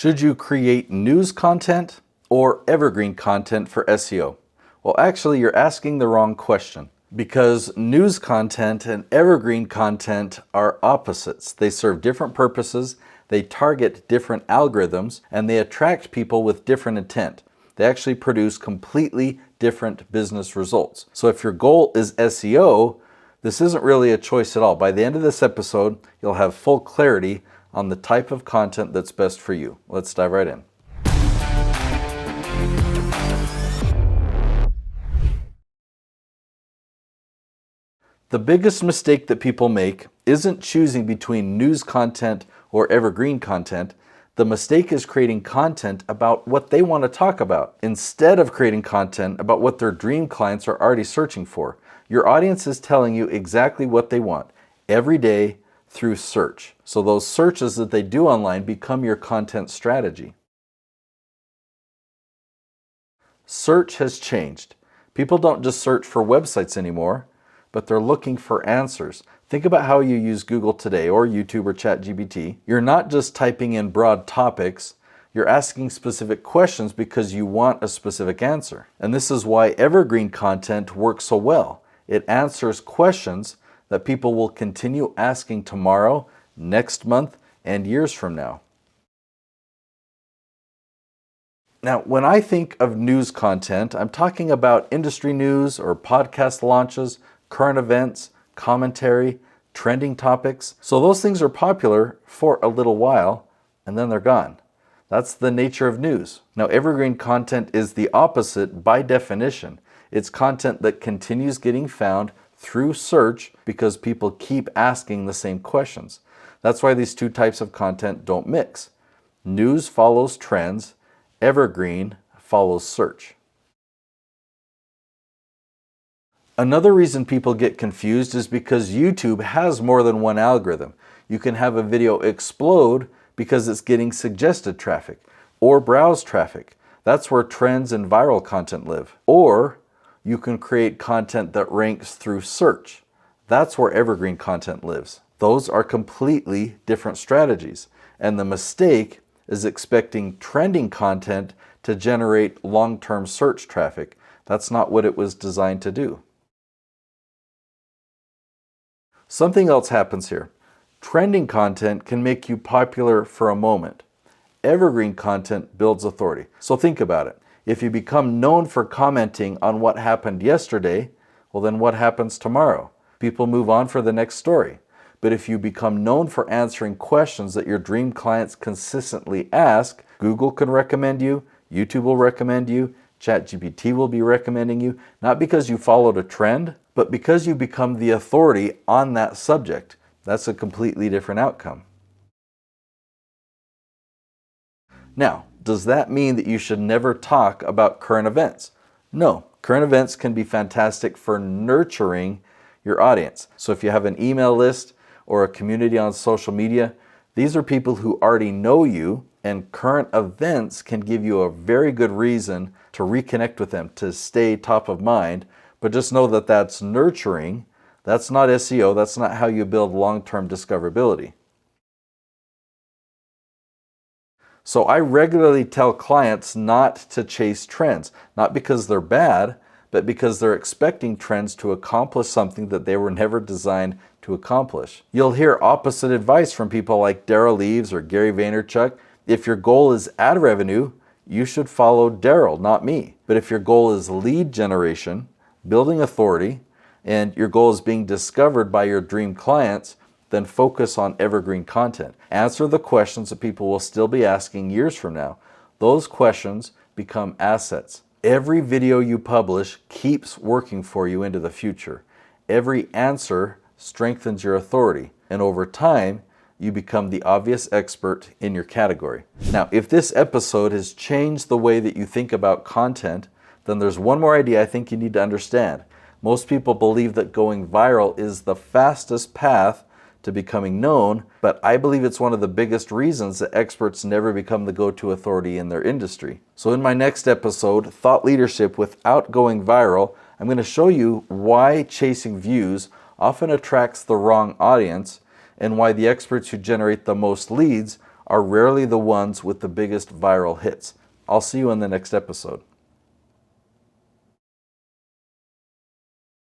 Should you create news content or evergreen content for SEO? Well, actually, you're asking the wrong question because news content and evergreen content are opposites. They serve different purposes, they target different algorithms, and they attract people with different intent. They actually produce completely different business results. So if your goal is SEO, this isn't really a choice at all. By the end of this episode, you'll have full clarity on the type of content that's best for you. Let's dive right in. The biggest mistake that people make isn't choosing between news content or evergreen content. The mistake is creating content about what they want to talk about instead of creating content about what their dream clients are already searching for. Your audience is telling you exactly what they want every day through search. So those searches that they do online become your content strategy. Search has changed. People don't just search for websites anymore, but they're looking for answers. Think about how you use Google today or YouTube or ChatGPT. You're not just typing in broad topics, you're asking specific questions because you want a specific answer. And this is why evergreen content works so well. It answers questions that people will continue asking tomorrow, next month, and years from now. Now, when I think of news content, I'm talking about industry news or podcast launches, current events, commentary, trending topics. So those things are popular for a little while, and then they're gone. That's the nature of news. Now, evergreen content is the opposite by definition. It's content that continues getting found through search because people keep asking the same questions. That's why these two types of content don't mix. News follows trends, evergreen follows search. Another reason people get confused is because YouTube has more than one algorithm. You can have a video explode because it's getting suggested traffic or browse traffic. That's where trends and viral content live. Or you can create content that ranks through search. That's where evergreen content lives. Those are completely different strategies. And the mistake is expecting trending content to generate long-term search traffic. That's not what it was designed to do. Something else happens here. Trending content can make you popular for a moment. Evergreen content builds authority. So think about it. If you become known for commenting on what happened yesterday, well then what happens tomorrow? People move on for the next story. But if you become known for answering questions that your dream clients consistently ask, Google can recommend you, YouTube will recommend you, ChatGPT will be recommending you, not because you followed a trend, but because you become the authority on that subject. That's a completely different outcome. Now, does that mean that you should never talk about current events? No, current events can be fantastic for nurturing your audience. So if you have an email list or a community on social media, these are people who already know you, and current events can give you a very good reason to reconnect with them, to stay top of mind. But just know that that's nurturing. That's not SEO. That's not how you build long-term discoverability. So I regularly tell clients not to chase trends, not because they're bad, but because they're expecting trends to accomplish something that they were never designed to accomplish. You'll hear opposite advice from people like Daryl Leaves or Gary Vaynerchuk. If your goal is ad revenue, you should follow Daryl, not me. But if your goal is lead generation, building authority, and your goal is being discovered by your dream clients, then focus on evergreen content. Answer the questions that people will still be asking years from now. Those questions become assets. Every video you publish keeps working for you into the future. Every answer strengthens your authority, and over time, you become the obvious expert in your category. Now, if this episode has changed the way that you think about content, then there's one more idea I think you need to understand. Most people believe that going viral is the fastest path to becoming known, but I believe it's one of the biggest reasons that experts never become the go-to authority in their industry. So in my next episode, Thought Leadership Without Going Viral, I'm going to show you why chasing views often attracts the wrong audience and why the experts who generate the most leads are rarely the ones with the biggest viral hits. I'll see you in the next episode.